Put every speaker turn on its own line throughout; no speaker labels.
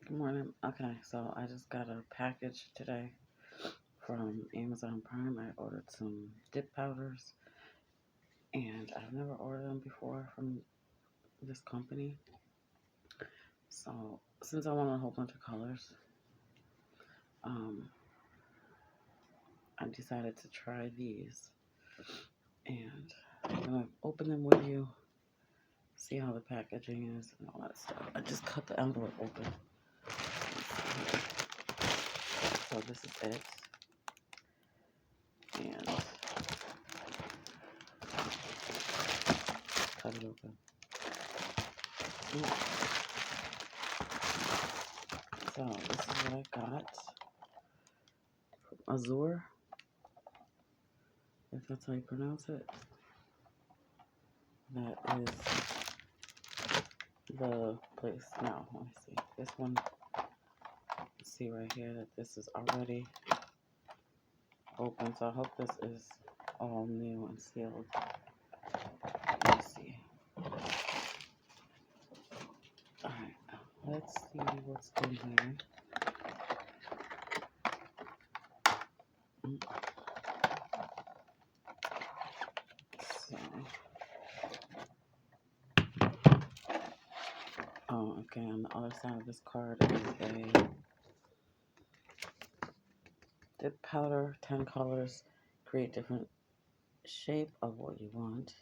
Good morning. Okay, so I just got a package today from Amazon Prime. I ordered some dip powders, and I've never ordered them before from this company. So since I want a whole bunch of colors, um, I decided to try these, and I'm gonna open them with you, see how the packaging is and all that stuff. I just cut the envelope open. So this is it, and cut it open. So this is what I got. Azure, if that's how you pronounce it. That is the place. Now, let me see. This one, see right here that this is already open. So I hope this is all new and sealed. Let me see. Alright, let's see what's in here. So, okay, on the other side of this card is a dip powder, 10 colors, create different shape of what you want.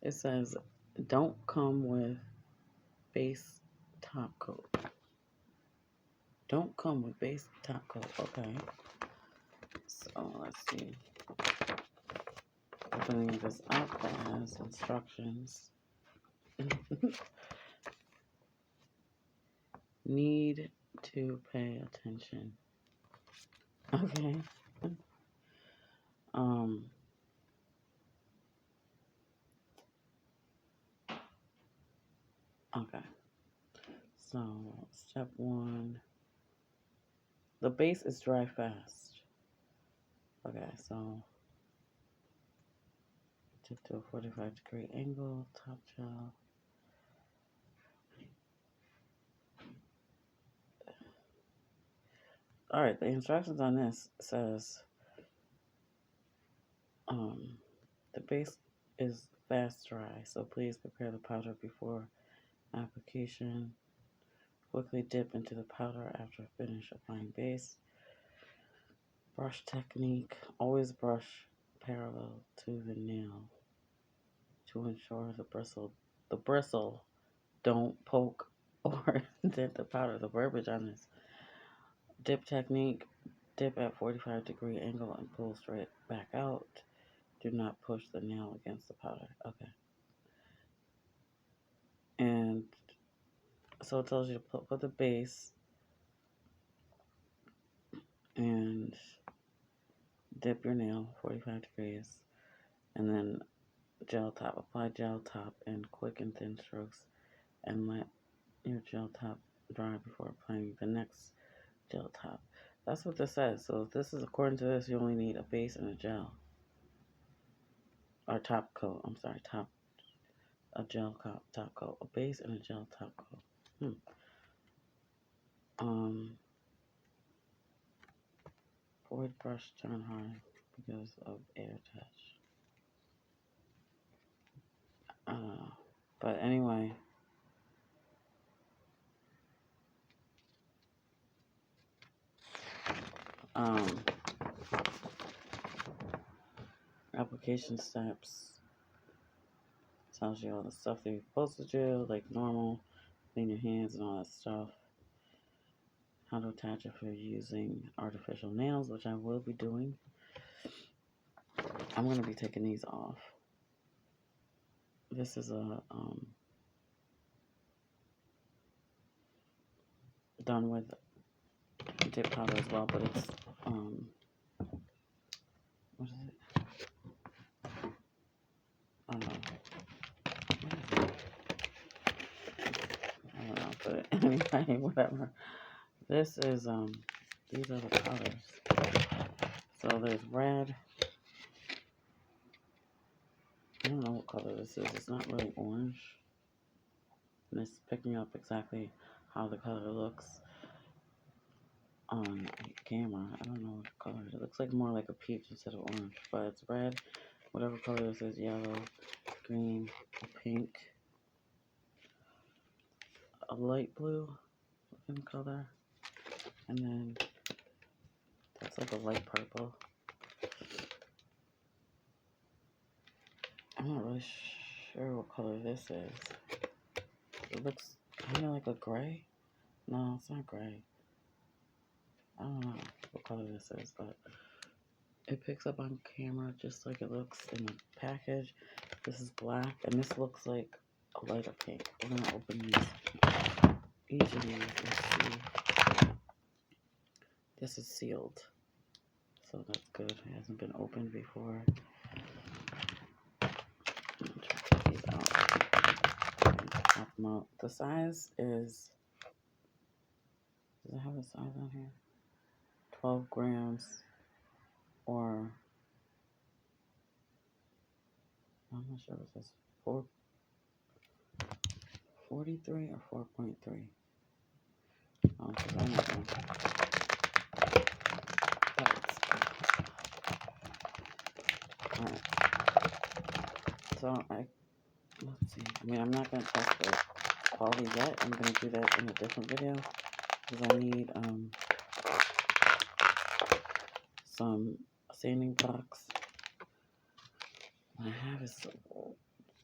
It says, don't come with base top coat. Don't come with base top coat. Okay. So let's see. Opening this up, that has instructions. Need to pay attention. Okay. Okay. So step 1. The base is dry fast. Okay, so tip to a 45-degree angle, top gel. Alright, the instructions on this says the base is fast dry, so please prepare the powder before application. Quickly dip into the powder after finish applying base. Brush technique. Always brush parallel to the nail to ensure the bristle don't poke or dent the powder. The verbiage on this. Dip technique. Dip at 45-degree angle and pull straight back out. Do not push the nail against the powder. Okay. And so it tells you to put the base and dip your nail 45 degrees, and then gel top. Apply gel top in quick and thin strokes, and let your gel top dry before applying the next gel top. That's what this says. So if this is according to this, you only need a base and a gel, or top coat. I'm sorry, a gel top coat, a base and a gel top coat. Avoid brush turn hard because of air touch. But anyway, application steps tells you all the stuff that you're supposed to do, like normal, clean your hands and all that stuff. How to attach if you're using artificial nails, which I will be doing. I'm going to be taking these off. This is a done with dip powder as well, but it's what is it? I don't know, but anyway, whatever. This is these are the colors. So there's red. I don't know what color this is. It's not really orange. and it's picking up exactly how the color looks on camera. I don't know what color it looks like, more like a peach instead of orange, but it's red. Whatever color this is, yellow, green, pink, a light blue looking color, and then that's like a light purple. I'm not really sure what color this is. It looks kind of like a gray. No, it's not gray. I don't know what color this is, but it picks up on camera just like it looks in the package. This is black, and this looks like a lighter pink. We're gonna open these. Each of these, let's see. This is sealed, so that's good. It hasn't been opened before. Check these out. Pop them out. The size is, does it have a size on here? 12 grams, or I'm not sure what it says. 43 or 4.3. Oh, because I know. Alright. So let's see. I mean, I'm not gonna test the quality yet. I'm gonna do that in a different video because I need some sanding box. What I have is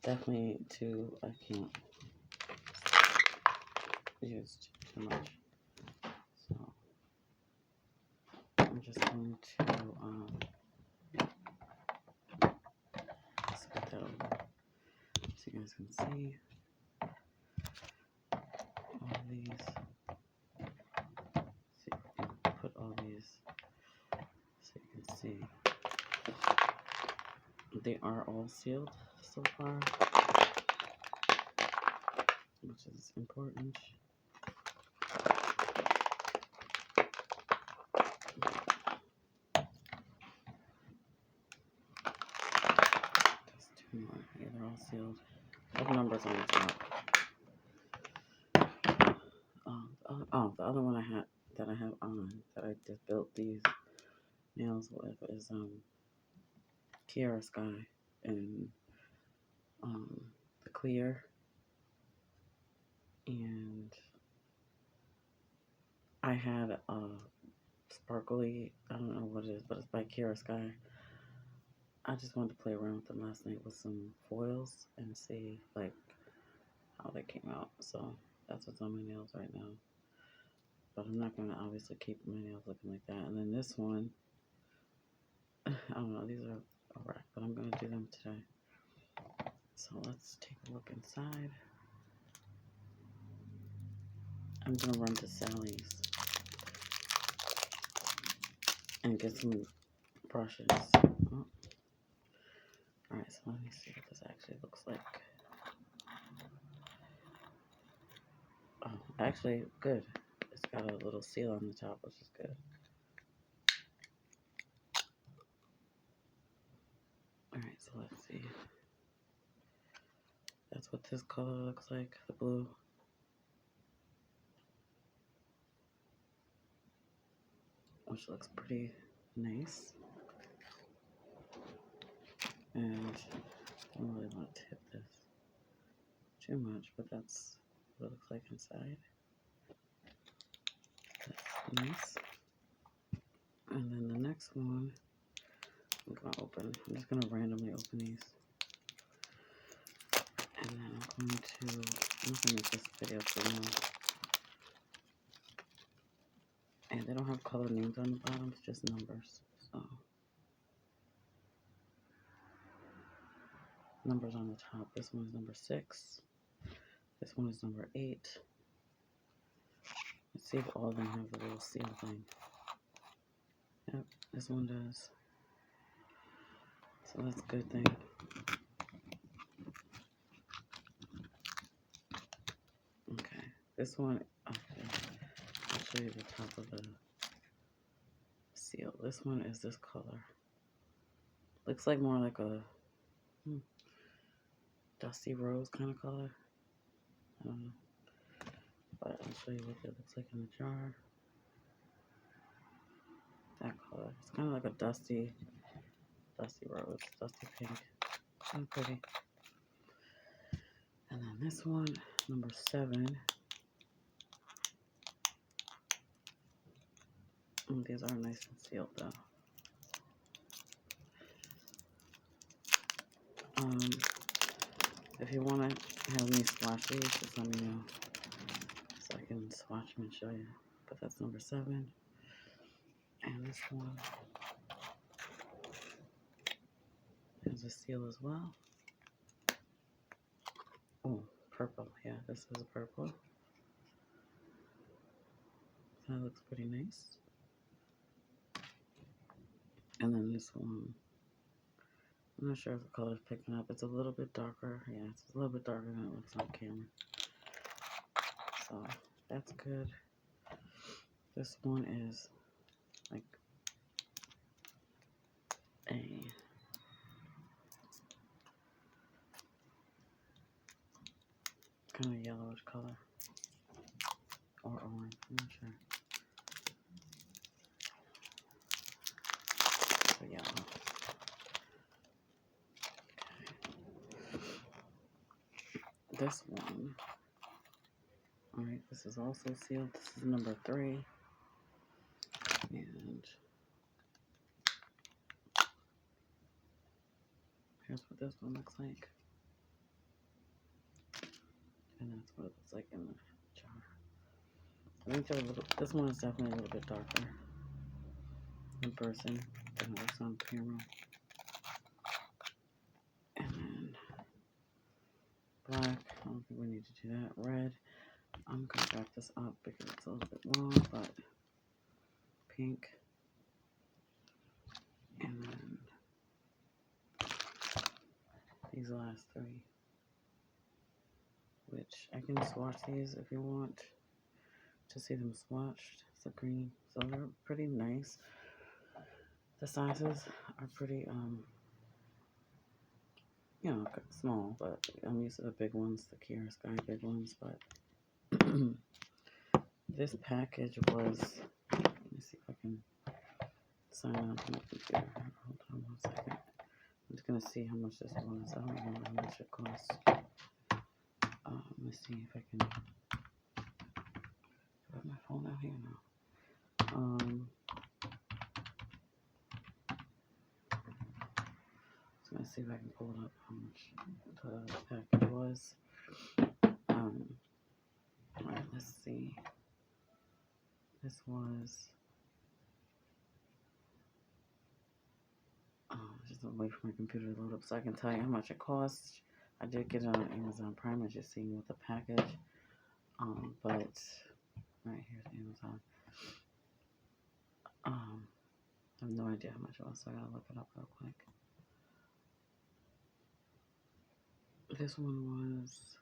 definitely too. I can't use too much. So I'm just going to split that over so you guys can see all these. See if I can put all these so you can see. They are all sealed so far, which is important. Just two more. Yeah, they're all sealed. I have numbers on the top. The other one that I have on that I just built these nails with is Kiara Sky and the clear, and I had a sparkly, I don't know what it is, but it's by Kiara Sky. I just wanted to play around with them last night with some foils and see like how they came out. So that's what's on my nails right now. But I'm not gonna obviously keep my nails looking like that. And then this one, I don't know, these are a wreck, but I'm gonna do them today. So let's take a look inside. I'm gonna run to Sally's and get some brushes. Oh. Alright, so let me see what this actually looks like. Oh, actually, good. It's got a little seal on the top, which is good. Alright, so let's see. That's what this color looks like, the blue. Which looks pretty nice. And I don't really want to tip this too much, but that's what it looks like inside. That's nice. And then the next one, I'm gonna open. I'm just gonna randomly open these. And then I'm gonna make this video for now. And they don't have color names on the bottom, it's just numbers. So numbers on the top. This one is number 6. This one is number 8. Let's see if all of them have the little seal thing. Yep, this one does. So that's a good thing. Okay, this one, okay, I'll show you the top of the seal. This one is this color. Looks like more like a dusty rose kind of color. But I'll show you what it looks like in the jar. That color. It's kind of like a dusty rose, dusty pink. Kind of pretty. And then this one, number 7. These are nice and sealed though. If you want to have me swatch these, just let me know so I can swatch them and show you. But that's number 7. And this one has a seal as well. Oh, purple. Yeah, this is purple. That looks pretty nice. And then this one, I'm not sure if the color's picking up. It's a little bit darker. Yeah, it's a little bit darker than it looks on camera. So that's good. This one is like a kind of yellowish color or orange. I'm not sure. So yellow. Okay. This one. Alright, this is also sealed. This is number 3. And here's what this one looks like. And that's what it looks like in the jar. I think this one is definitely a little bit darker in person than it looks on camera. And then black. I don't think we need to do that. Red. I'm going to wrap this up because it's a little bit long, but pink. And then these last 3, which I can swatch these if you want to see them swatched. It's a green, so they're pretty nice. The sizes are pretty, you know, small, but I'm used to the big ones, the Kiara Sky big ones, but this package was, let me see if I can sign on to my computer. Hold on 1 second. I'm just going to see how much this was. I don't know how much it costs. Let me see if I can, I have my phone out here now. I'm going to see if I can pull it up how much the package was. Alright, let's see. This was, just wait for my computer to load up so I can tell you how much it cost. I did get it on Amazon Prime. I just seen with the package. But right here's Amazon. I have no idea how much it was, so I gotta look it up real quick. This one was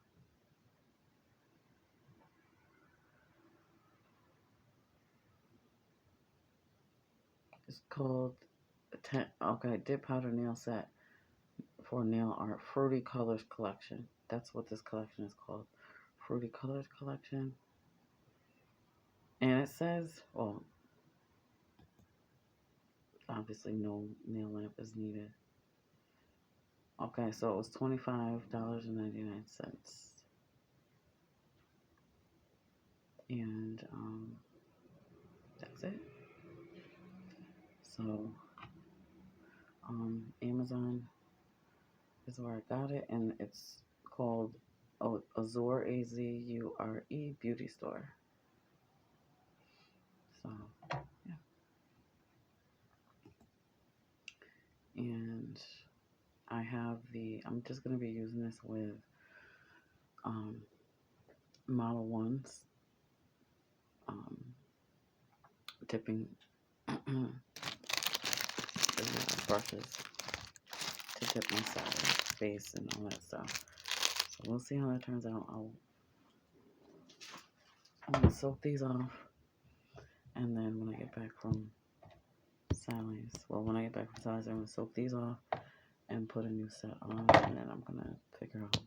it's called Dip Powder Nail Set for Nail Art Fruity Colors Collection. That's what this collection is called. Fruity Colors Collection. And it says, well, obviously no nail lamp is needed. Okay, so it was $25.99. And that's it. So Amazon is where I got it, and it's called Azure, Azure Beauty Store. So yeah, and I have I'm just gonna be using this with Model 1s, dipping brushes to dip my side, face, and all that stuff. So we'll see how that turns out. I'm gonna soak these off, and then when I get back from Sally's, I'm gonna soak these off and put a new set on, and then I'm gonna figure out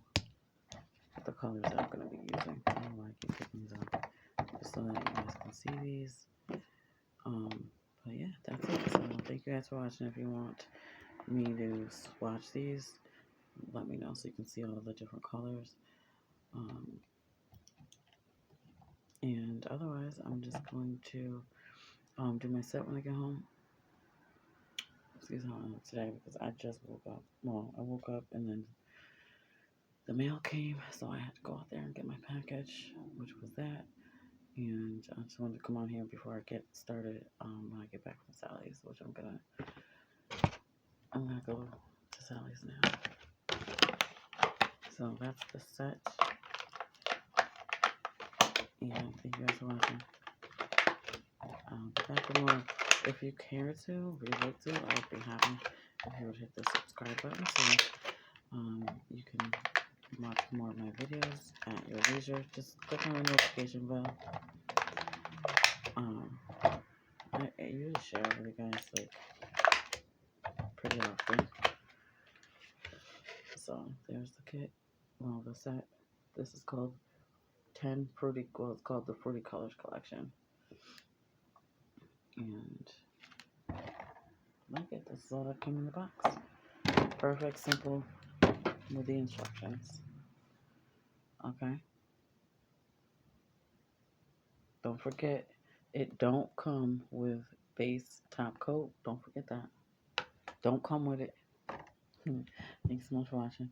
the colors that I'm going to be using. I don't know why I keep picking these up. Just so that you guys can see these. But yeah, that's it. So thank you guys for watching. If you want me to swatch these, let me know so you can see all the different colors. And otherwise, I'm just going to do my set when I get home. Excuse me, today because I just woke up. Well, I woke up and then the mail came, so I had to go out there and get my package, which was that. And I just wanted to come on here before I get started. When I get back from Sally's, which I'm gonna go to Sally's now. So that's the set. And thank you guys for watching. Back for more. If you care to, if you'd like to, I would be happy if you would hit the subscribe button so you can watch more of my videos at your leisure. Just click on the notification bell. I usually share with you guys like pretty often. So there's the kit. Well, the set. This is called 10 Fruity. Well, it's called the Fruity Colors Collection. And like it. This is all that came in the box. Perfect, simple, with the instructions. Okay. Don't forget, it don't come with base top coat. Don't forget that. Don't come with it. Thanks so much for watching.